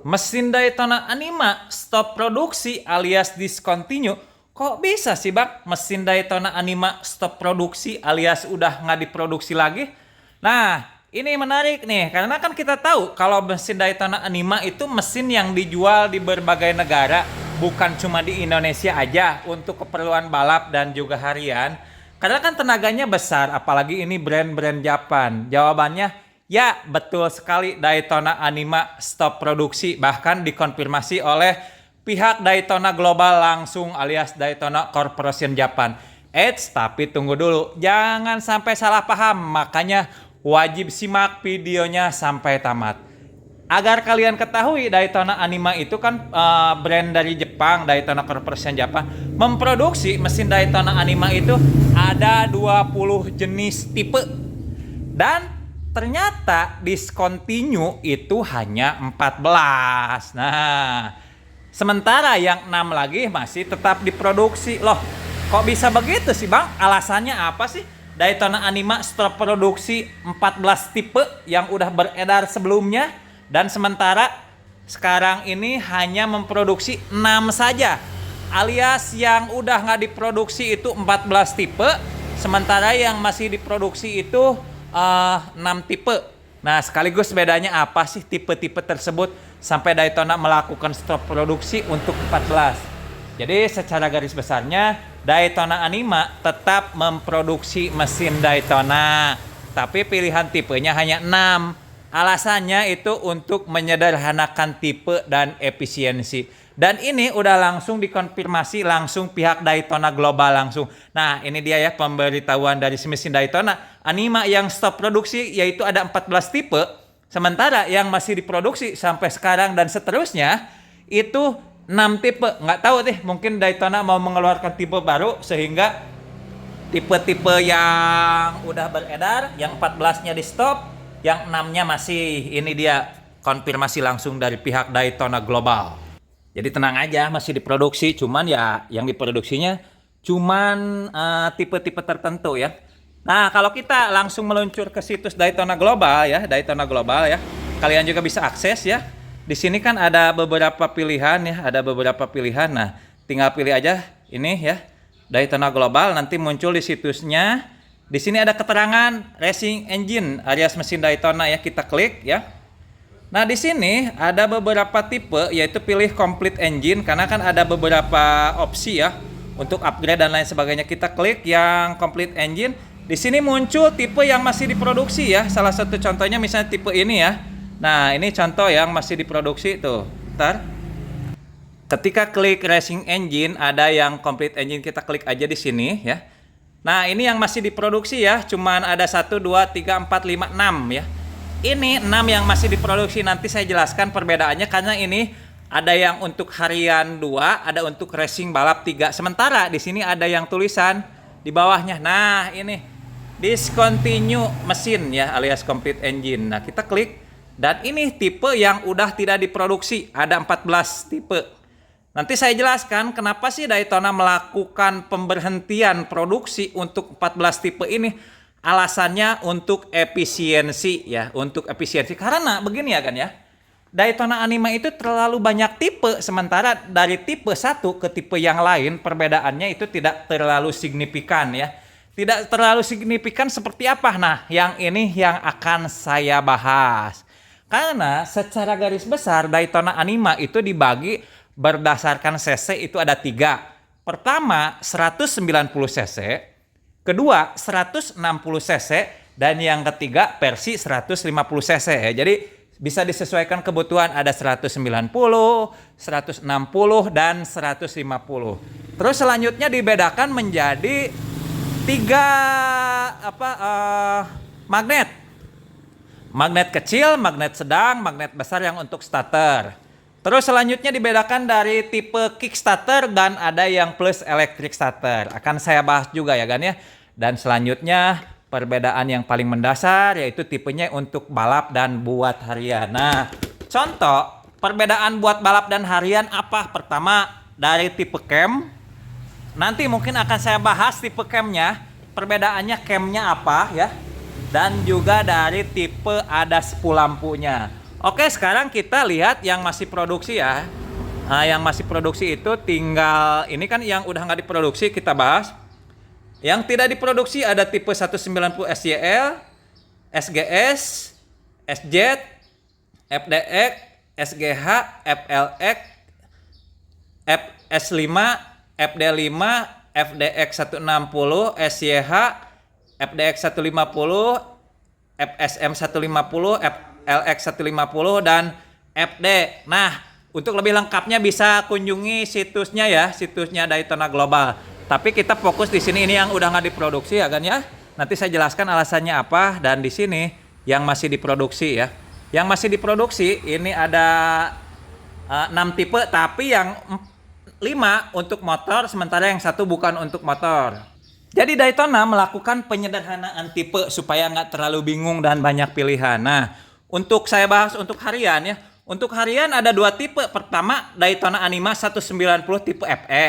Mesin Daytona Anima stop produksi alias discontinue. Kok bisa sih bang? Mesin Daytona Anima stop produksi alias udah nggak diproduksi lagi? Nah, ini menarik nih. Karena kan kita tahu kalau mesin Daytona Anima itu mesin yang dijual di berbagai negara. Bukan cuma di Indonesia aja untuk keperluan balap dan juga harian. Karena kan tenaganya besar, apalagi ini brand-brand Japan. Jawabannya ya, betul sekali, Daytona Anima stop produksi, bahkan dikonfirmasi oleh pihak Daytona Global langsung alias Daytona Corporation Japan. Eits, tapi tunggu dulu, jangan sampai salah paham, makanya wajib simak videonya sampai tamat. Agar kalian ketahui, Daytona Anima itu kan brand dari Jepang, Daytona Corporation Japan, memproduksi mesin Daytona Anima itu ada 20 jenis tipe. Dan ternyata discontinue itu hanya 14. Nah, sementara yang 6 lagi masih tetap diproduksi. Loh, kok bisa begitu sih bang? Alasannya apa sih? Daytona Anima stop produksi 14 tipe yang udah beredar sebelumnya. Dan sementara sekarang ini hanya memproduksi 6 saja. Alias yang udah nggak diproduksi itu 14 tipe. Sementara yang masih diproduksi itu 6 tipe. Nah, sekaligus bedanya apa sih tipe-tipe tersebut sampai Daytona melakukan stop produksi untuk 14? Jadi secara garis besarnya Daytona Anima tetap memproduksi mesin Daytona, tapi pilihan tipenya hanya 6. Alasannya itu untuk menyederhanakan tipe dan efisiensi. Dan ini udah langsung dikonfirmasi langsung pihak Daytona Global langsung. Nah, ini dia ya pemberitahuan dari mesin Daytona Anima yang stop produksi, yaitu ada 14 tipe. Sementara yang masih diproduksi sampai sekarang dan seterusnya itu 6 tipe. Nggak tahu deh, mungkin Daytona mau mengeluarkan tipe baru sehingga tipe-tipe yang udah beredar, yang 14-nya di stop, yang 6-nya masih. Ini dia konfirmasi langsung dari pihak Daytona Global. Jadi tenang aja, masih diproduksi, cuman ya yang diproduksinya cuman tipe-tipe tertentu ya. Nah, kalau kita langsung meluncur ke situs Daytona Global ya, Daytona Global ya. Kalian juga bisa akses ya. Di sini kan ada beberapa pilihan ya, ada beberapa pilihan. Nah, tinggal pilih aja ini ya. Daytona Global nanti muncul di situsnya. Di sini ada keterangan racing engine alias mesin Daytona ya, kita klik ya. Nah, di sini ada beberapa tipe, yaitu pilih complete engine karena kan ada beberapa opsi ya untuk upgrade dan lain sebagainya. Kita klik yang complete engine. Di sini muncul tipe yang masih diproduksi ya. Salah satu contohnya misalnya tipe ini ya. Nah, ini contoh yang masih diproduksi tuh. Ntar. Ketika klik racing engine ada yang complete engine, kita klik aja di sini ya. Nah, ini yang masih diproduksi ya. Cuman ada 1 2 3 4 5 6 ya. Ini 6 yang masih diproduksi, nanti saya jelaskan perbedaannya karena ini ada yang untuk harian 2, ada untuk racing balap 3. Sementara di sini ada yang tulisan di bawahnya. Nah, ini discontinue mesin ya alias complete engine. Nah, kita klik dan ini tipe yang udah tidak diproduksi, ada 14 tipe. Nanti saya jelaskan kenapa sih Daytona melakukan pemberhentian produksi untuk 14 tipe ini. Alasannya untuk efisiensi ya, untuk efisiensi. Karena begini ya kan ya, Daytona Anima itu terlalu banyak tipe, sementara dari tipe 1 ke tipe yang lain perbedaannya itu tidak terlalu signifikan ya. Tidak terlalu signifikan seperti apa? Nah, yang ini yang akan saya bahas. Karena secara garis besar Daytona Anima itu dibagi berdasarkan cc itu ada 3. Pertama 190 cc, kedua 160 cc, dan yang ketiga versi 150 cc ya. Jadi bisa disesuaikan kebutuhan, ada 190, 160 dan 150. Terus selanjutnya dibedakan menjadi 3 magnet. Magnet kecil, magnet sedang, magnet besar yang untuk starter. Terus selanjutnya dibedakan dari tipe kickstarter dan ada yang plus electric starter. Akan saya bahas juga ya kan ya. Dan selanjutnya perbedaan yang paling mendasar yaitu tipenya untuk balap dan buat harian. Nah, contoh perbedaan buat balap dan harian apa? Pertama dari tipe cam. Nanti mungkin akan saya bahas tipe camnya. Perbedaannya camnya apa ya. Dan juga dari tipe ada 10 lampunya. Oke, sekarang kita lihat yang masih produksi ya. Nah, yang masih produksi itu tinggal ini kan yang udah nggak diproduksi kita bahas. Yang tidak diproduksi ada tipe 190 SYL, SGS, SZ, FDX, SGH, FLX, FS5, FD5, FDX 160, SYH, FDX 150, FSM 150, FLX 150 dan FD. Nah, untuk lebih lengkapnya bisa kunjungi situsnya ya, situsnya Daytona Global. Tapi kita fokus di sini ini yang udah nggak diproduksi ya kan ya. Nanti saya jelaskan alasannya apa dan di sini yang masih diproduksi ya. Yang masih diproduksi ini ada 6 tipe tapi yang 5 untuk motor sementara yang satu bukan untuk motor. Jadi Daytona melakukan penyederhanaan tipe supaya nggak terlalu bingung dan banyak pilihan. Nah, untuk saya bahas untuk harian ya. Untuk harian ada 2 tipe. Pertama Daytona Anima 190 tipe FE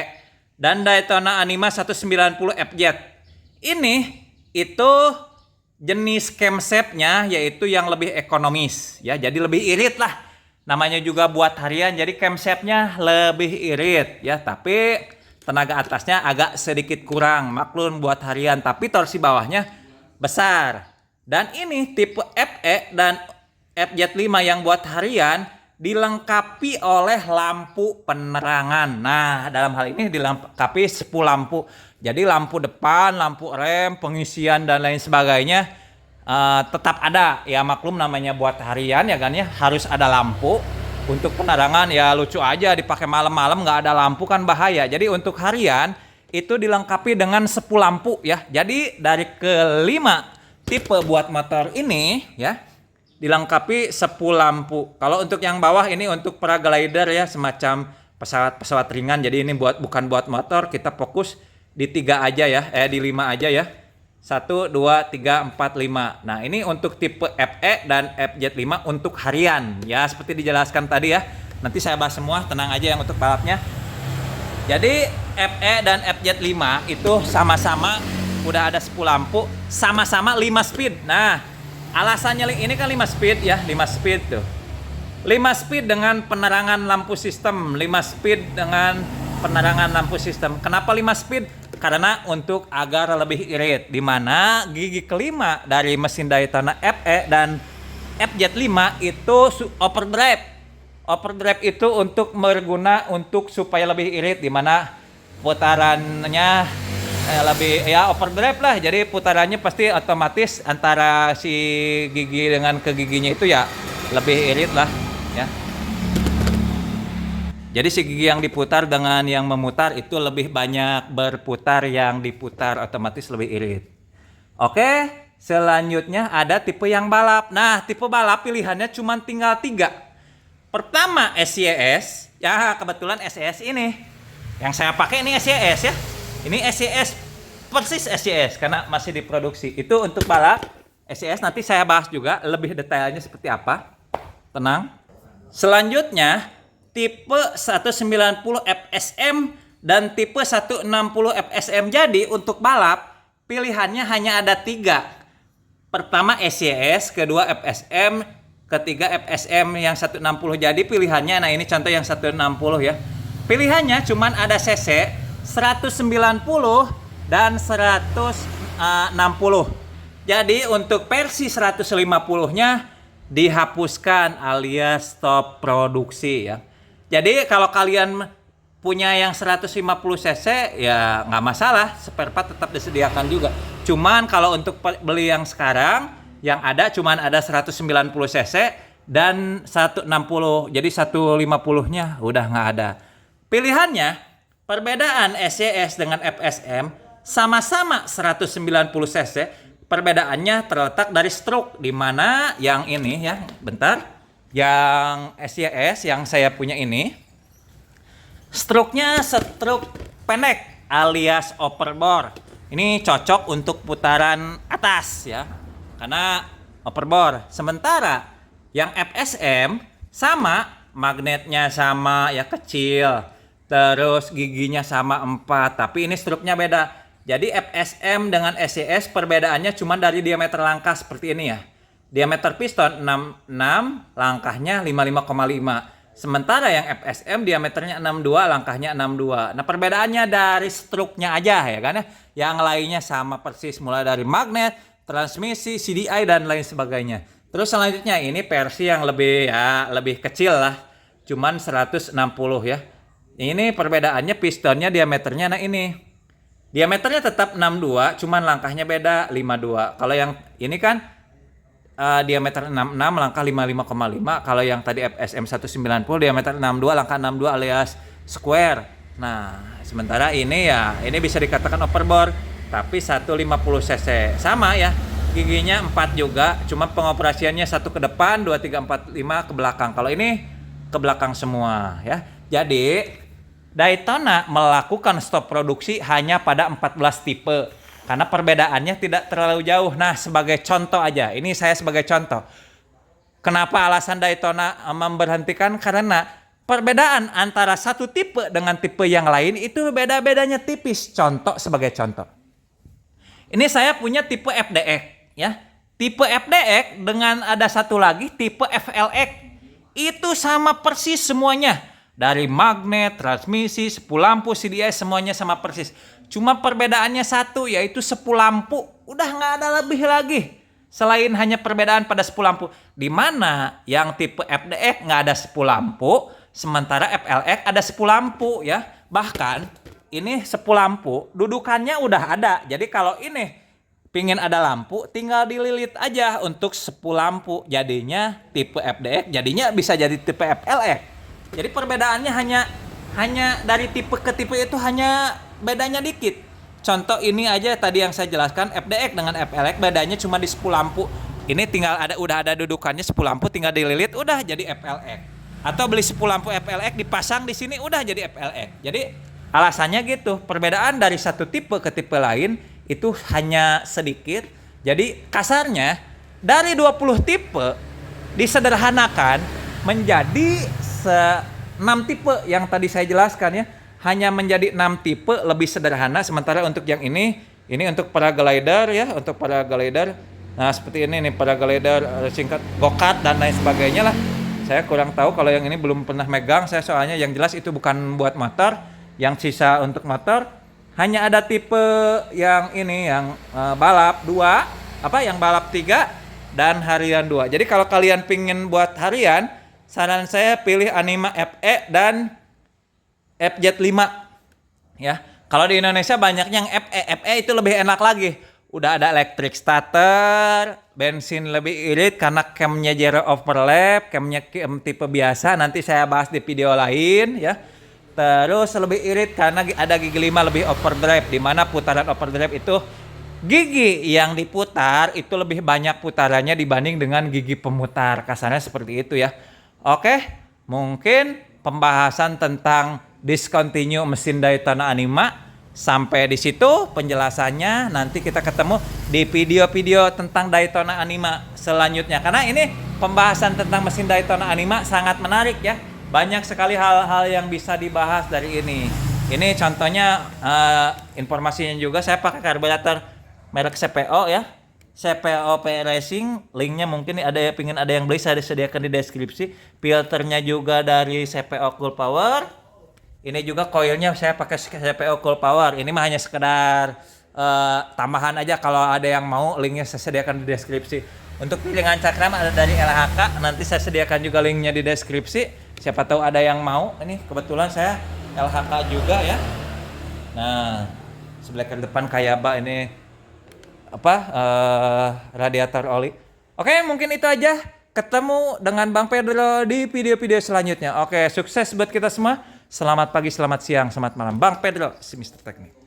dan Daytona Anima 190 FZ. Ini itu jenis camshaft-nya yaitu yang lebih ekonomis ya. Jadi lebih irit lah. Namanya juga buat harian jadi camshaft-nya lebih irit ya, tapi tenaga atasnya agak sedikit kurang. Maklum buat harian tapi torsi bawahnya besar. Dan ini tipe FE dan FZ5 yang buat harian dilengkapi oleh lampu penerangan. Nah, dalam hal ini dilengkapi 10 lampu. Jadi lampu depan, lampu rem, pengisian dan lain sebagainya tetap ada. Ya maklum namanya buat harian ya kan ya, harus ada lampu. Untuk penerangan ya lucu aja dipakai malam-malam nggak ada lampu kan bahaya. Jadi untuk harian itu dilengkapi dengan 10 lampu ya. Jadi dari kelima tipe buat motor ini ya dilengkapi 10 lampu. Kalau untuk yang bawah ini untuk paraglider ya, semacam pesawat-pesawat ringan. Jadi ini bukan buat motor, kita fokus di 3 aja ya, di 5 aja ya. 1, 2, 3, 4, 5. Nah, ini untuk tipe FE dan FZ5 untuk harian. Ya, seperti dijelaskan tadi ya. Nanti saya bahas semua, tenang aja yang untuk balapnya. Jadi FE dan FZ5 itu sama-sama udah ada 10 lampu, sama-sama 5 speed. Nah, alasannya ini kan 5 speed ya, 5 speed tuh. 5 speed dengan penerangan lampu sistem, 5 speed dengan penerangan lampu sistem. Kenapa 5 speed? Karena untuk agar lebih irit. Dimana gigi kelima dari mesin Daytona FE dan FZ5 itu overdrive. Overdrive itu untuk berguna untuk supaya lebih irit, dimana putarannya lebih ya overdrive lah. Jadi putarannya pasti otomatis antara si gigi dengan ke giginya itu ya lebih irit lah ya. Jadi si gigi yang diputar dengan yang memutar itu lebih banyak berputar, yang diputar otomatis lebih irit. Oke, selanjutnya ada tipe yang balap. Nah, tipe balap pilihannya cuma tinggal 3. Pertama SYS, ya kebetulan SYS ini. Yang saya pakai ini SYS ya. Ini SYS, persis SYS karena masih diproduksi. Itu untuk balap SYS, nanti saya bahas juga lebih detailnya seperti apa. Tenang. Selanjutnya tipe 190 FSM dan tipe 160 FSM. Jadi untuk balap pilihannya hanya ada 3. Pertama SYS, kedua FSM, ketiga FSM yang 160. Jadi pilihannya, nah ini contoh yang 160 ya. Pilihannya cuman ada CC 190 dan 160. Jadi untuk versi 150-nya dihapuskan alias stop produksi ya. Jadi kalau kalian punya yang 150 cc ya nggak masalah, spare part tetap disediakan juga. Cuman kalau untuk beli yang sekarang yang ada cuman ada 190 cc dan 160. Jadi 150-nya udah nggak ada. Pilihannya perbedaan SYS dengan FSM sama-sama 190 cc. Perbedaannya terletak dari stroke, di mana yang ini ya, bentar. Yang SYS yang saya punya ini stroke-nya stroke pendek alias overbore. Ini cocok untuk putaran atas ya, karena overbore. Sementara yang FSM sama, magnetnya sama ya kecil, terus giginya sama 4, tapi ini stroke-nya beda. Jadi FSM dengan SYS perbedaannya cuma dari diameter langkah seperti ini ya. Diameter piston 66, langkahnya 55,5. Sementara yang FSM diameternya 62, langkahnya 62. Nah, perbedaannya dari struknya aja ya kan ya. Yang lainnya sama persis, mulai dari magnet, transmisi, CDI dan lain sebagainya. Terus selanjutnya ini versi yang lebih kecil lah. Cuman 160 ya. Ini perbedaannya pistonnya diameternya, nah ini. Diameternya tetap 62, cuman langkahnya beda 52. Kalau yang ini kan diameter 66, langkah 55,5. Kalau yang tadi FSM 190 diameter 62, langkah 62 alias square. Nah, sementara ini ini bisa dikatakan overbore, tapi 150 cc. Sama ya, giginya 4 juga, cuma pengoperasiannya 1 ke depan, 2, 3, 4, 5 ke belakang. Kalau ini ke belakang semua ya. Jadi Daytona melakukan stop produksi hanya pada 14 tipe. Karena perbedaannya tidak terlalu jauh. Nah, sebagai contoh aja, ini saya sebagai contoh. Kenapa alasan Daytona memberhentikan? Karena perbedaan antara satu tipe dengan tipe yang lain itu beda-bedanya tipis. Contoh sebagai contoh. Ini saya punya tipe FDX ya. Tipe FDX dengan ada satu lagi tipe FLX. Itu sama persis semuanya. Dari magnet, transmisi, sepu lampu, CDI semuanya sama persis. Cuma perbedaannya satu, yaitu sepu lampu. Udah nggak ada lebih lagi. Selain hanya perbedaan pada sepu lampu. Di mana yang tipe FDX nggak ada sepu lampu, sementara FLX ada sepu lampu ya. Bahkan ini sepu lampu dudukannya udah ada. Jadi kalau ini pingin ada lampu, tinggal dililit aja untuk sepu lampu. Jadinya tipe FDX, jadinya bisa jadi tipe FLX. Jadi perbedaannya hanya dari tipe ke tipe itu hanya bedanya dikit. Contoh ini aja tadi yang saya jelaskan, FDX dengan FLX bedanya cuma di sepu lampu. Ini tinggal udah ada dudukannya sepu lampu, tinggal dililit udah jadi FLX. Atau beli sepu lampu FLX dipasang di sini udah jadi FLX. Jadi alasannya gitu, perbedaan dari satu tipe ke tipe lain itu hanya sedikit. Jadi kasarnya dari 20 tipe disederhanakan menjadi 6 tipe yang tadi saya jelaskan ya. Hanya menjadi 6 tipe lebih sederhana. Sementara untuk yang ini untuk para glider ya, untuk para glider. Nah, seperti ini nih, para glider singkat go-kart dan lain sebagainya lah. Saya kurang tahu kalau yang ini belum pernah megang saya, soalnya yang jelas itu bukan buat motor. Yang sisa untuk motor hanya ada tipe yang ini yang balap 2, yang balap 3 dan harian 2. Jadi kalau kalian pingin buat harian, saran saya pilih Anima FE dan FZ5 ya. Kalau di Indonesia banyak yang FE itu lebih enak lagi. Udah ada electric starter, bensin lebih irit karena camnya zero overlap, camnya cam tipe biasa, nanti saya bahas di video lain ya. Terus lebih irit karena ada gigi 5 lebih overdrive, di mana putaran overdrive itu gigi yang diputar itu lebih banyak putarannya dibanding dengan gigi pemutar. Kasarnya seperti itu ya. Oke, mungkin pembahasan tentang discontinue mesin Daytona Anima sampai di situ penjelasannya. Nanti kita ketemu di video-video tentang Daytona Anima selanjutnya. Karena ini pembahasan tentang mesin Daytona Anima sangat menarik ya. Banyak sekali hal-hal yang bisa dibahas dari ini. Ini contohnya informasinya juga saya pakai karburator merek CPO ya. CPO P Racing, linknya mungkin ada yang beli, saya sediakan di deskripsi. Filternya juga dari CPO Cool Power. Ini juga koilnya saya pakai CPO Cool Power. Ini mah hanya sekedar tambahan aja, kalau ada yang mau linknya saya sediakan di deskripsi. Untuk piringan cakram ada dari LHK, nanti saya sediakan juga linknya di deskripsi. Siapa tahu ada yang mau. Ini kebetulan saya LHK juga ya. Nah, sebelah ke depan Kayaba ini radiator oli. Oke, mungkin itu aja. Ketemu dengan Bang Pedro di video-video selanjutnya. Oke, sukses buat kita semua. Selamat pagi, selamat siang, selamat malam. Bang Pedro, si Mr. Teknik.